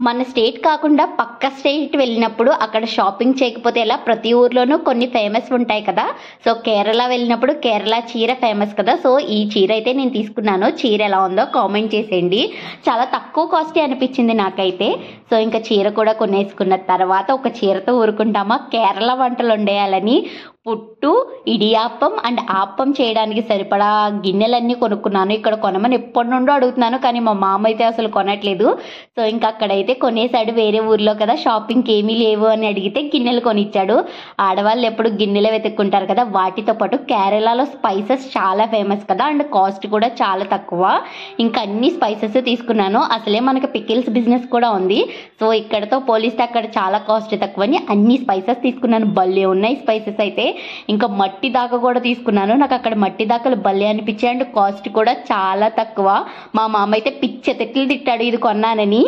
మన స్టేట్ కాకుండా పక్క స్టేట్ వెళ్ళినప్పుడు అక్కడ షాపింగ్ చేయకపోతే ఎలా? ప్రతి ఊర్లోనూ కొన్ని ఫేమస్ ఉంటాయి కదా. సో కేరళ వెళ్ళినప్పుడు కేరళ చీర ఫేమస్ కదా. సో ఈ చీర అయితే నేను తీసుకున్నాను. చీర ఎలా ఉందో కామెంట్ చేసేయండి. చాలా తక్కువ కాస్టే అనిపించింది నాకైతే. సో ఇంకా చీర కూడా కొనేసుకున్న తర్వాత ఒక చీరతో ఊరుకుంటామా, కేరళ వంటలు వండేయాలని పుట్టు, ఇడియాప్పం అండ్ ఆప్పం చేయడానికి సరిపడా గిన్నెలన్నీ కొనుక్కున్నాను. ఇక్కడ కొనమని ఎప్పటి నుండో అడుగుతున్నాను, కానీ మా మామ అయితే అసలు కొనట్లేదు. సో ఇంకా అక్కడైతే కొనేసాడు. వేరే ఊర్లో కదా, షాపింగ్కి ఏమీ లేవు అని అడిగితే గిన్నెలు కొనిచ్చాడు. ఆడవాళ్ళు ఎప్పుడు గిన్నెలు వెతుక్కుంటారు కదా. వాటితో పాటు కేరళలో స్పైసెస్ చాలా ఫేమస్ కదా, అండ్ కాస్ట్ కూడా చాలా తక్కువ. ఇంకా అన్ని స్పైసెస్ తీసుకున్నాను. అసలే మనకి పికిల్స్ బిజినెస్ కూడా ఉంది. సో ఇక్కడతో పోలిస్తే అక్కడ చాలా కాస్ట్ తక్కువని అన్ని స్పైసెస్ తీసుకున్నాను. భలే ఉన్నాయి స్పైసెస్ అయితే. ఇంకా మట్టి దాకా కూడా తీసుకున్నాను. నాకు అక్కడ మట్టి దాకాలు భలే అనిపించాయి, అండ్ కాస్ట్ కూడా చాలా తక్కువ. మా మామ అయితే పిచ్చె తిట్లు తిట్టాడు ఇది కొన్నానని.